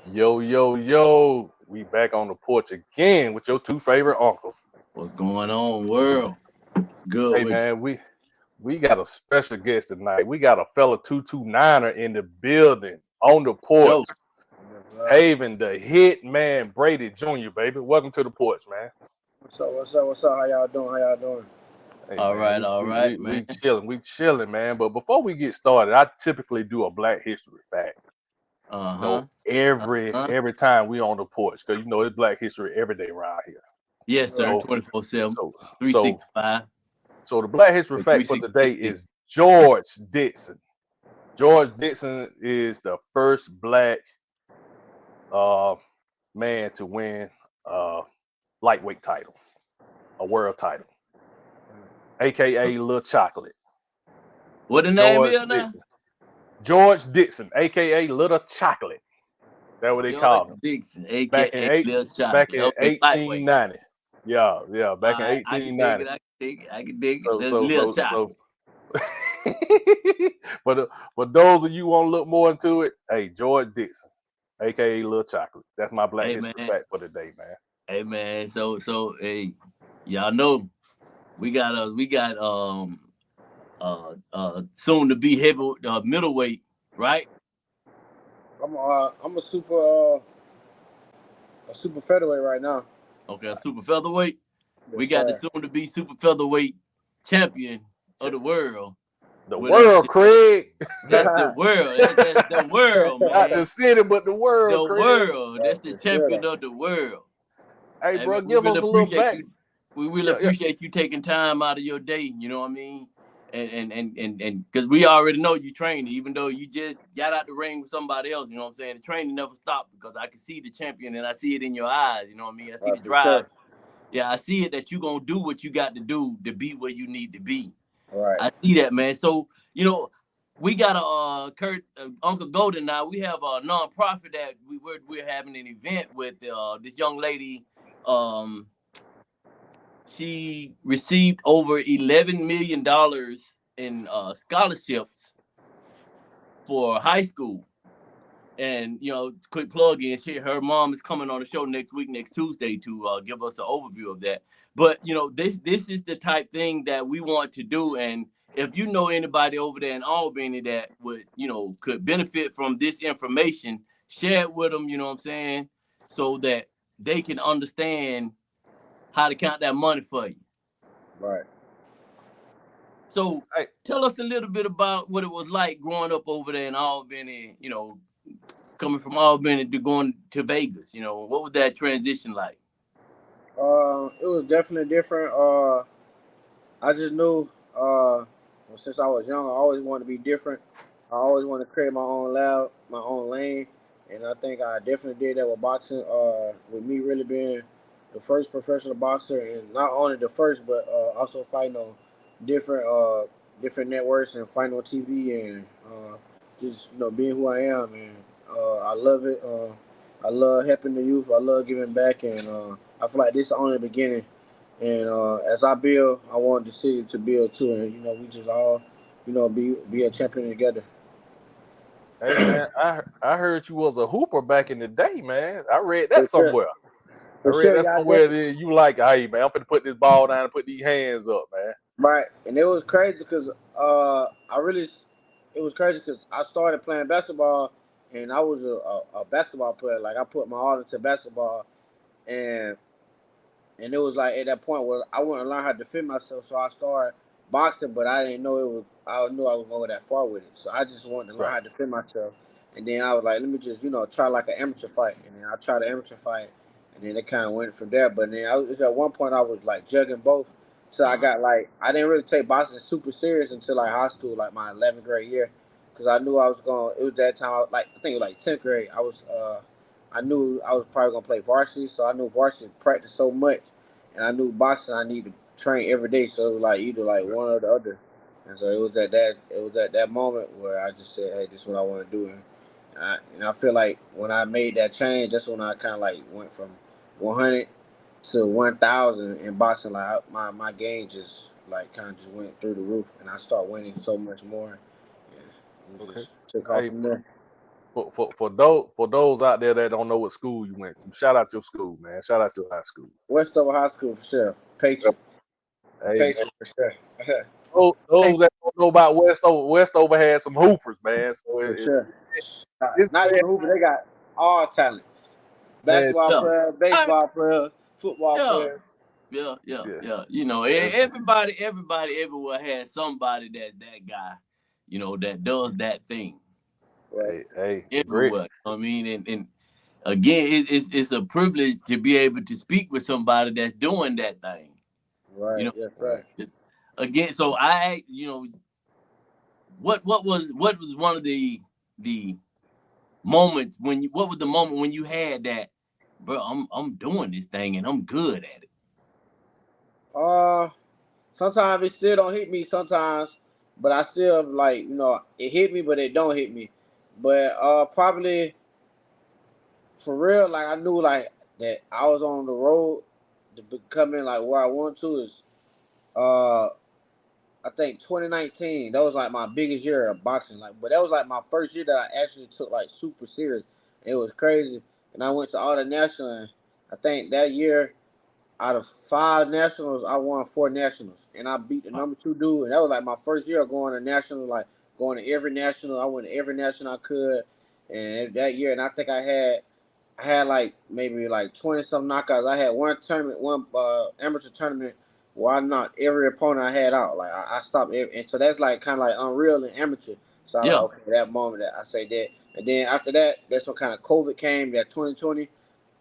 Yo, yo, yo. We back on the porch again with your two favorite uncles. What's going on, world? It's good Hey with man, we got a special guest tonight. We got a fella 229er in the building on the you. porch. Yo, Having the hit man Brady Jr., baby. Welcome to the porch, man. What's up? What's up? What's up? How y'all doing? How y'all doing? Hey all man, right, all right, man. we chilling, man. But before we get started, I typically do a Black History fact. Uh huh. Every time we on the porch, because it's Black History every day around here. Yes, sir. So 24/7, so so 365. So the Black History fact for today 366. is George Dixon. George Dixon is the first black uh, man to win a lightweight title, a world title, aka Little Chocolate. What the name George is now? Dixon. George Dixon, aka Little Chocolate. That's what they George called him. Dixon, Back in aka eight, Lil back Chocolate. in Okay, lightweight. 1890. Yeah, back in I can dig 1890. it. I can dig it. I can dig it. So so Lil so so Chocolate. but those of you who want to look more into it, hey, George Dixon, aka Little Chocolate. That's my Black Hey History man. fact for today, man. Hey man. Hey, y'all know we got soon to be heavy middleweight, right? I'm a super featherweight right now. Okay, super featherweight. We Yes, got the sir. soon to be super featherweight champion of the world The with us world, today. Craig. That's the world. That's the world, Not the man. city, but the world, The Craig. world. That's the For sure. champion of the world. Hey, Hey man, bro, give us a little back. we really Yeah, yeah. appreciate you taking time out of your day, you know what I mean? And because we already know you trained, even though you just got out the ring with somebody else, you know what I'm saying? The training never stopped because I can see the champion and I see it in your eyes, you know what I mean? I see the For sure. drive. Yeah, I see it that you're gonna do what you got to do to be where you need to be. Right. I see that, man. So, we got a Kurt Uncle Golden now. We have a nonprofit that we're having an event with this young lady. Um, she received over $11 million in scholarships for high school. And quick plug in, her mom is coming on the show next week, next Tuesday, to give us an overview of that. But this is the type thing that we want to do. And if you know anybody over there in Albany that would could benefit from this information, share it with them. You know what I'm saying, so that they can understand how to count that money for you. Right. So Hey, tell us a little bit about what it was like growing up over there in Albany. Coming from Albany to going to Vegas, what was that transition like? It was definitely different. I just knew. Since I was young, I always wanted to be different. I always wanted to create my own lab, my own lane, and I think I definitely did that with boxing. With me really being the first professional boxer, and not only the first, but also fighting on different different networks and fighting on TV, and just being who I am. And I love it. I love helping the youth. I love giving back, and I feel like this is only the beginning. And as I build, I want the city to build too, and we just all, be a champion together. hey, man, I heard you was a hooper back in the day, man. I read that For sure, somewhere. I for read sure, that y'all somewhere definitely that you like, hey, man, I'm finna put this ball down and put these hands up, man. right. And it was crazy because it was crazy because I started playing basketball, and I was a basketball player. Like I put my all into basketball, and and it was like at that point where I wanted to learn how to defend myself, so I started boxing, but I didn't know it was. I knew I was going that far with it, so I just wanted to learn Right. how to defend myself. And then I was like, let me just try like an amateur fight, and then I tried an amateur fight, and then it kind of went from there. But then at one point I was like juggling both, so I Uh-huh. got like I didn't really take boxing super serious until like high school, like my 11th grade year, because I knew I was going. It was that time I think it was like 10th grade. I knew I was probably gonna play varsity, so I knew varsity practice so much, and I knew boxing I needed to train every day. So it was like either like one or the other, and so it was at that moment where I just said, hey, this is what I want to do, and I feel like when I made that change, that's when I kind of like went from 100 to 1,000 in boxing. Like my game just like kind of just went through the roof, and I started winning so much more. Yeah, it Okay. just took off Hey, from there. For those out there that don't know what school you went to, shout out your school, man. Shout out your high school. Westover High School for sure. Patriot. Hey, man. Patriot for sure. Those that don't know about Westover had some hoopers, man. So For sure. this Not man, even Hoover, they got all talent. man, Basketball Yeah. player, baseball player, football Yeah. player. Yeah. You know, yeah. everybody everywhere has somebody that guy, you know, that does that thing Right. Hey, great. everywhere. You know what I mean, and again, it's a privilege to be able to speak with somebody that's doing that thing. You Right. know, Yes, Right. sir. again, so you know, what was one of the moments when you what was the moment when you had that, bro? I'm doing this thing and I'm good at it. Uh Sometimes it still don't hit me sometimes, but I still like, it hit me but it don't hit me. But probably for real, like I knew like that I was on the road to becoming like where I want to is uh I think 2019. That was like my biggest year of boxing. Like, but that was like my first year that I actually took like super serious. It was crazy, and I went to all the national. And I think that year, out of 5 nationals, I won 4 nationals, and I beat the number 2 dude. And that was like my first year of going to national, like going to every national. I went to every national I could, and that year, and I think I had like maybe like 20 some knockouts. I had one tournament, one amateur tournament where I knocked every opponent I had out. Like I stopped every, and so that's like kind of like unreal and amateur. So I like Yeah. okay, that moment that I say that, and then after that, that's when kind of COVID came, that 2020, and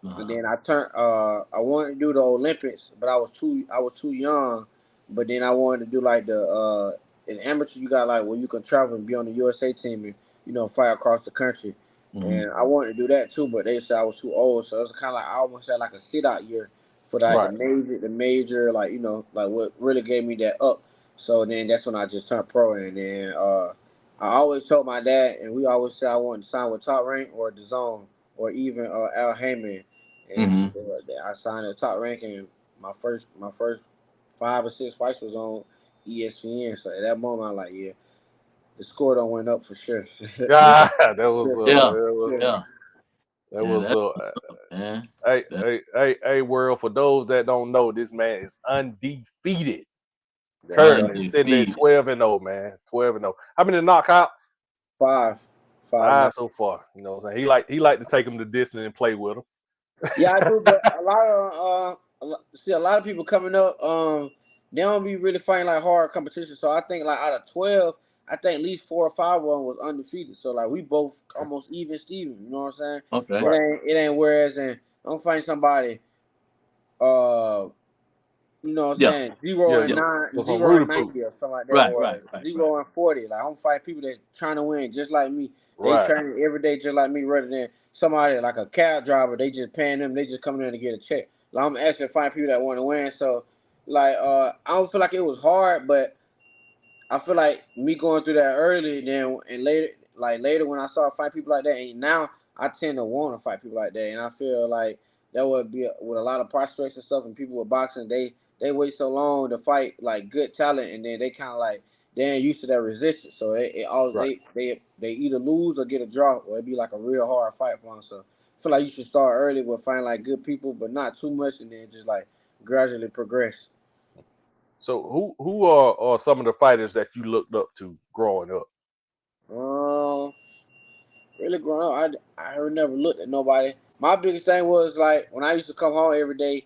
Uh-huh. then I wanted to do the Olympics, but I was too young. But then I wanted to do like in amateur you got like where you can travel and be on the USA team and fight across the country. Mm-hmm. And I wanted to do that too, but they said I was too old, so it was kind of like I almost had like a sit out year for like the Right. major like like what really gave me that up. So then that's when I just turned pro, and then I always told my dad, and we always said I wanted to sign with Top Rank or the Zone or even Al Heyman, and Mm-hmm. I signed at Top Rank, and my first 5 or 6 fights was on ESPN. So at that moment, I'm like, yeah, the score don't went up for sure. Yeah. God, Yeah. Yeah. Yeah. that Yeah. was That's man. hey, That, hey, hey, hey, world. For those that don't know, this man is undefeated. Yes, sir. Currently sitting at undefeated. 12-0, man. 12-0. How many knockouts? Five, five now. 5 so far. You know what I'm saying? He like to take them to Disney and play with them. Yeah, I do, but a lot of people coming up, they don't be really fighting like hard competition. So I think like out of 12, I think at least 4 or 5 of them was undefeated. So like we both Okay. almost even Steven. You know what I'm saying? Okay. It Right. ain't whereas then I'm fighting somebody uh you know what I'm Yeah. saying, zero Yeah, and Yeah. nine, some zero Rudy and Poo. 90 or something like that, Right. or Right. Right. Right. 0 and 40. Like I'm fighting people that trying to win just like me. They Right. training every day just like me, rather than somebody like a cab driver. They just paying them. They just coming in to get a check. Like I'm actually find people that want to win. So like I don't feel like it was hard, but I feel like me going through that early, then and later when I start fighting people like that, and now I tend to want to fight people like that, and I feel like that would be with a lot of prospects and stuff, and people with boxing, they wait so long to fight like good talent, and then they kind of like they ain't used to that resistance, so it all Right. they either lose or get a draw, or it be like a real hard fight for them. So I feel like you should start early with finding like good people, but not too much, and then just like gradually progress. So who are some of the fighters that you looked up to growing up? Um. Really growing up, I never looked at nobody. My biggest thing was like when I used to come home every day,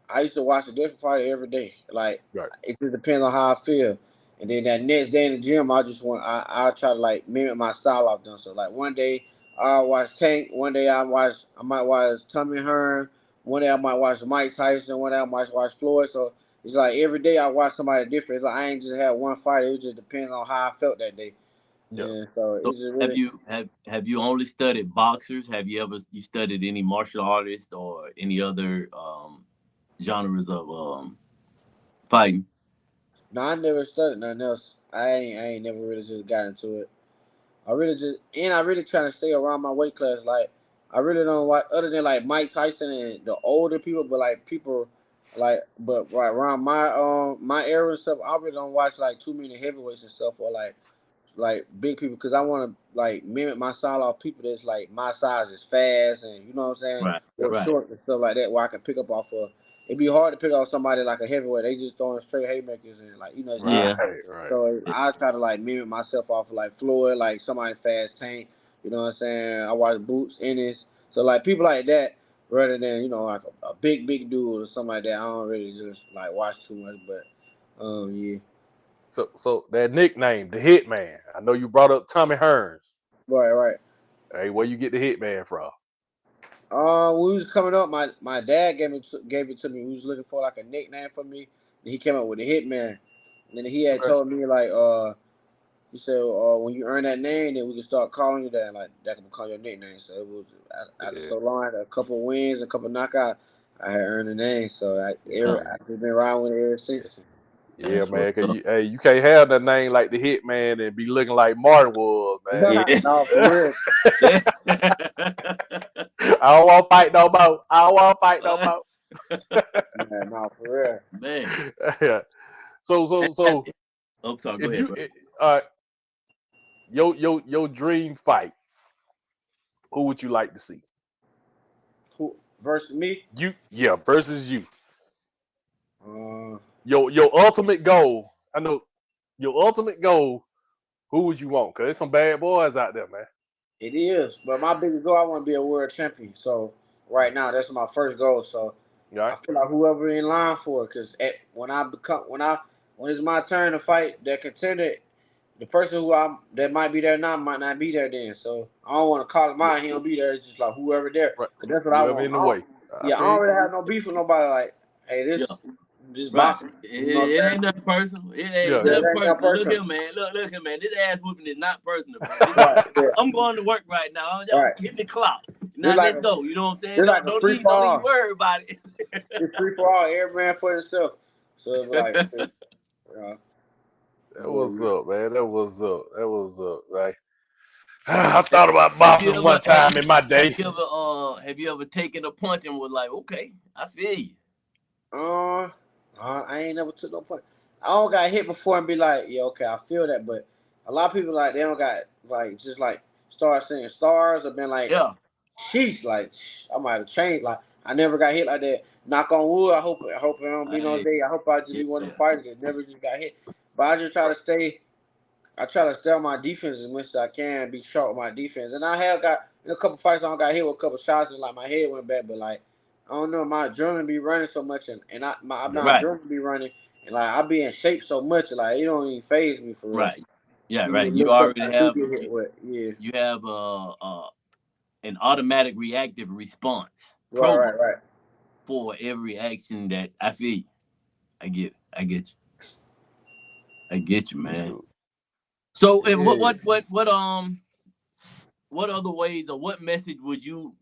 I used to watch a different fighter every day. Like Right. it just depends on how I feel. And then that next day in the gym, I try to like mimic my style off them. So like one day I watch Tank, one day I might watch Tommy Hearn, one day I might watch Mike Tyson, one day I might watch Floyd. So it's like every day I watch somebody different. It's like I ain't just had one fighter. It just depends on how I felt that day. Yeah. And so So it's just really have you only studied boxers? Have you ever you studied any martial artists or any other genres of fighting? no, I never studied nothing else. I ain't never really just got into it. I really trying to stay around my weight class. Like I really don't watch other than like Mike Tyson and the older people, but like people but right around my era and stuff, I really don't watch like too many heavyweights and stuff or like like big people because I want to like mimic my style off people that's like my size is fast and you know what I'm saying, Right. or Right. short and stuff like that where I can pick up off of. It'd be hard to pick up somebody like a heavyweight. They just throwing straight haymakers and like you know it's Right, easy. Yeah. right. So Yeah. I try to like mimic myself off of like Floyd, like somebody fast tank. You know what I'm saying? I watch Boots, Ennis. So like people like that rather than you know like a big dude or something like that. I don't really just like watch too much, but yeah. So that nickname, the Hitman. I know you brought up Tommy Hearns. Right. Hey, where you get the Hitman from? When we was coming up, my dad gave it to me. He was looking for like a nickname for me. And he came up with the Hitman. And then he had Okay. told me like he said when you earn that name, then we can start calling you that. And, like that can become your nickname. So it was after Yeah, so long, a couple of wins, a couple of knockouts, I had earned the name. So Yeah. I've been around with it ever since. yeah, That's what's man. Cause up. you can't have that name like the Hitman and be looking like Martin was, man. Yeah. No, for real. Yeah. I don't want to fight no more. I don't want to fight no more. Yeah, no, for real. Man. Yeah. So Oh, sorry. Go if ahead, you bro. your dream fight, who would you like to see? Who versus me? Yeah, versus you. Uh, Your ultimate goal. I know your ultimate goal. Who would you want? Cause there's some bad boys out there, man. It is, but my biggest goal, I want to be a world champion. So right now, that's my first goal. So You all I right? feel like whoever in line for it, because when it's my turn to fight that contender, the person that might be there now might not be there then. So I don't want to call him out. He don't be there. It's just like whoever there, Right. because that's what I Whoever want. in the way. I Yeah, I feel don't you. really have no beef with nobody. Like, hey, Yeah. this Right. boxing. You know what It I'm ain't saying? nothing personal. It Yeah, ain't Yeah, yeah. it nothing ain't that personal. Look person. here, man. Look here, man. This ass whooping is not personal, bro. Right, yeah, I'm going to work right now. Y'all right. hit the clock. Now It's like let's go. You know what I'm saying? it's like a free Don't even fall. worry about it. It's free for all. Every man for himself. So it's like, That was yeah. up, man. That was up. That was up, right? I thought about Have you boxing ever one time in my day. have you ever taken a punch and was like, okay, I feel you. Uh, I ain't never took no point. I don't got hit before and be like, yeah, okay, I feel that. But a lot of people like they don't got like just like start seeing stars or been like, Yeah. sheesh, like I might have changed. Like I never got hit like that. Knock on wood. I hope it don't be no Hey, day. I hope I just yeah. be one of the fighters that never just got hit. But I just try to stay. I try to stay on my defense as much as I can, be sharp with my defense. And I have got in a couple fights, I don't got hit with a couple shots, and like my head went back. But like, I don't know, my adrenaline be running so much, and Yeah. my Right. adrenaline be running, and like I be in shape so much, like it don't even phase me for real. Right. Yeah, Even right. the You little stuff already I do have get hit with, yeah. you have an automatic reactive response program Right. for every action that I feel you. I get it. I get you, man. So, and Yeah. what other ways or what message would you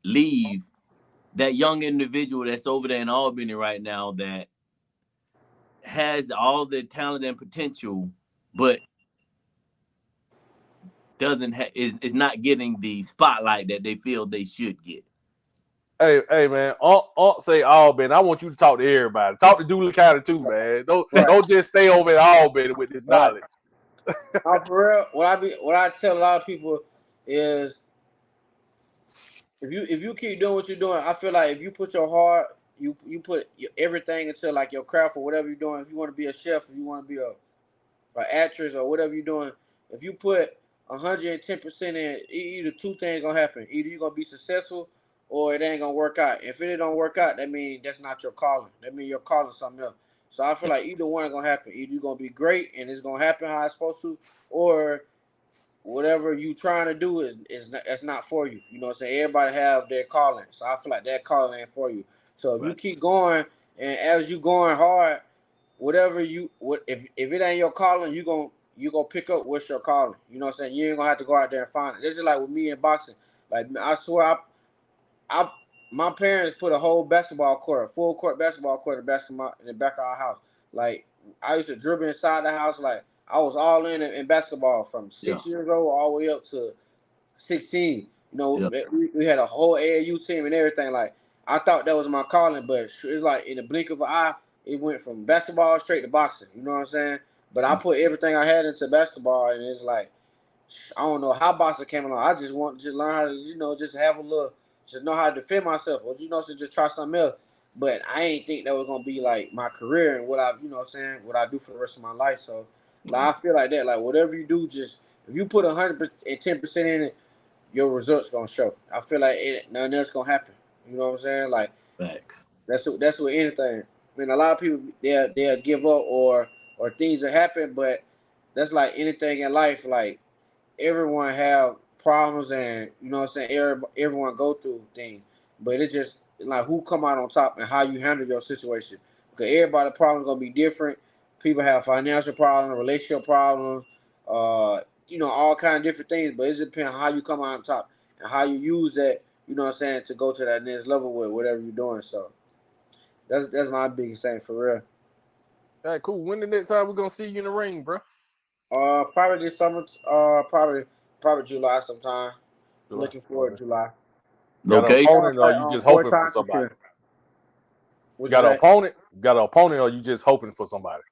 leave that young individual that's over there in Albany right now that has all the talent and potential, but is not getting the spotlight that they feel they should get? Hey, man. Aunt say Albany. I want you to talk to everybody. Talk to Dooley County too, man. Right. Don't just stay over at Albany with this Right. knowledge. For real, what I tell a lot of people is if you keep doing what you're doing, I feel like if you put your heart, you put everything into like your craft or whatever you're doing. If you want to be a chef, if you want to be a actress or whatever you're doing, if you put 110% in, either two things gonna happen. Either you're gonna be successful or it ain't gonna work out. If it don't work out, that means that's not your calling. That means you're calling something else. So I feel Yeah, like either one gonna happen. Either you're gonna be great and it's gonna happen how it's supposed to, or whatever you trying to do is not, that's not for you. You know what I'm saying? Everybody have their calling. So I feel like that calling ain't for you. So if you right, keep going and as you going hard, whatever you what if it ain't your calling, you gonna pick up what's your calling. You know what I'm saying? You ain't gonna have to go out there and find it. This is like with me in boxing. Like I swear I my parents put a whole basketball court, a full court basketball court in the back of our house. Like I used to dribble inside the house. Like I was all in basketball from yeah, 6 years old all the way up to 16. You know, yeah, we had a whole AAU team and everything. Like I thought that was my calling, but it's like in the blink of an eye, it went from basketball straight to boxing. You know what I'm saying? But I put everything I had into basketball, and it's like I don't know how boxing came along. I just want to just learn how to, just have a little, just know how to defend myself, or so just try something else. But I ain't think that was gonna be like my career and what I, what I'm saying, what I do for the rest of my life. So, like I feel like that, like whatever you do, just if you put 110% in it, your results gonna show. I feel like nothing else gonna happen. You know what I'm saying? Like Facts. that's with anything. And a lot of people they'll give up or things that happen, but that's like anything in life. Like everyone have problems and what I'm saying, everyone go through things. But it just like who come out on top and how you handle your situation. Because everybody's problems gonna be different. People have financial problems, relationship problems, all kind of different things. But it just depends on how you come out on top and how you use that, what I'm saying, to go to that next level with whatever you're doing. So that's my biggest thing for real. All right, cool. When the next time we're gonna see you in the ring, bro? Probably this summer. Probably July sometime. July. Looking forward to July. Got an Location. opponent, or you just Four hoping for times this somebody? year. What Got you an say? opponent? Got an opponent, or you just hoping for somebody?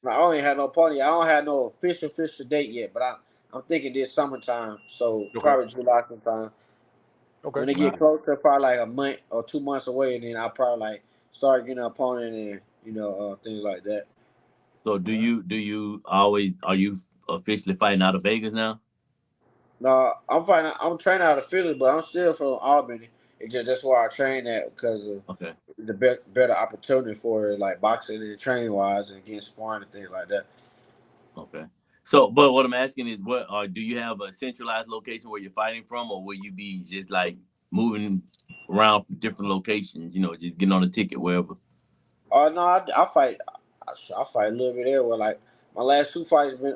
No, I don't have no pony. I don't have no official date yet, but I'm thinking this summertime. So Okay. probably July sometime. Okay. When they get closer, probably like a month or 2 months away, and then I'll probably like start getting an opponent and things like that. So do you always are you officially fighting out of Vegas now? No, I'm training out of Philly, but I'm still from Albany. It's just that's why I train at because of Okay. the better opportunity for it, like boxing and training wise and getting sparring and things like that. Okay. So, but what I'm asking is, do you have a centralized location where you're fighting from, or will you be just like moving around from different locations? Just getting on a ticket wherever. Oh no, I fight. I fight a little bit everywhere. Like my last two fights been.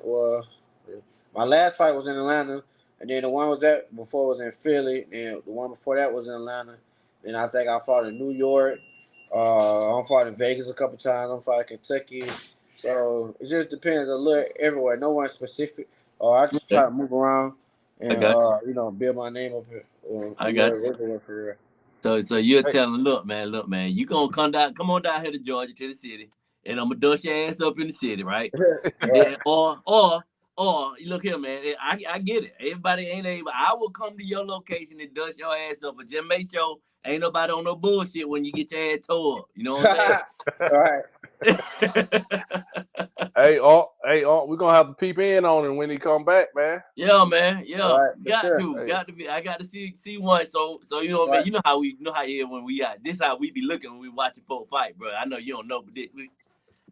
My last fight was in Atlanta, and then the one was that before was in Philly, and the one before that was in Atlanta. Then I think I fought in New York. I fought in Vegas a couple times. I fought in Kentucky. So it just depends a little everywhere. No one specific. I just try Okay. to move around I and got build my name up here. I got you. Everywhere for real. So you're Hey, telling, look, man, you gonna come on down here to Georgia, to the city, and I'm gonna dust your ass up in the city, right? Right. Then, or look here, man. I get it. Everybody ain't able. I will come to your location and dust your ass up, but just make sure ain't nobody on no bullshit when you get your ass tore up. You know what I'm Right. saying? we're gonna have to peep in on him when he come back, man. Yeah, man. Yeah, Right. For got sure. to, Hey, got to be. I got to see one. So you know what, man. Right. You know how you when we out. This how we be looking when we watching folk fight, bro. I know you don't know, but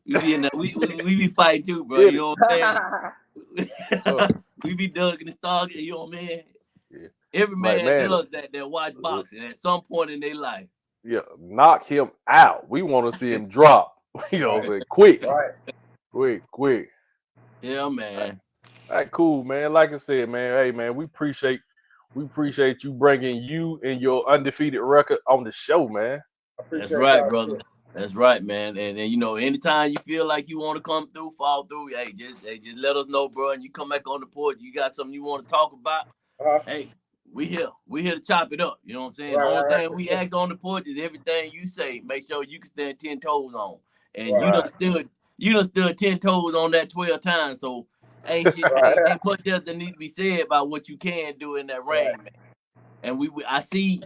we be in there. We be fighting too, bro. get You it. know what I'm saying? Uh, We be dugging and stalking. You know what, man. yeah. Every Like, man man, does that watch boxing at some point in their life. yeah, knock him out. We want to see him drop. Right. Quick, Right. quick. Yeah, All man. right, cool, man. Like I said, man. Hey, man, we appreciate you bringing you and your undefeated record on the show, man. I That's appreciate right, y'all brother. too. That's right, man. And anytime you feel like you want to come through, fall through, just let us know, bro. And you come back on the porch. You got something you want to talk about? Uh-huh. Hey, we here. We here to chop it up. You know what I'm saying? The Right, only right, right, thing for we sure. ask on the porch is everything you say. Make sure you can stand 10 toes on. And Right, you done stood 10 toes on that 12 times. So ain't shit, right, ain't much else that need to be said about what you can do in that right. ring, man. And I see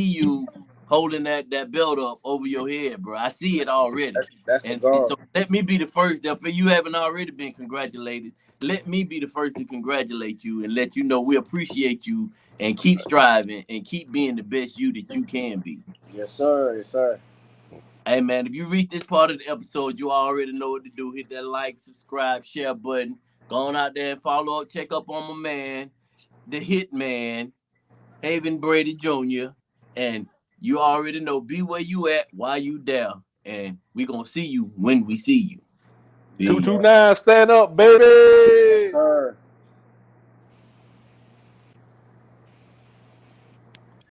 you holding that belt up over your head, bro. I see it already. That's the And goal. so let me be the first. If you haven't already been congratulated, let me be the first to congratulate you and let you know we appreciate you and keep striving and keep being the best you that you can be. Yes, sir. Yes, sir. Hey, man, if you reach this part of the episode, you already know what to do. Hit that like, subscribe, share button. Go on out there and follow up, check up on my man, the hit man, Haven Brady Jr. And you already know, be where you at while you there. And we gonna see you when we see you. Peace. 229, stand up, baby.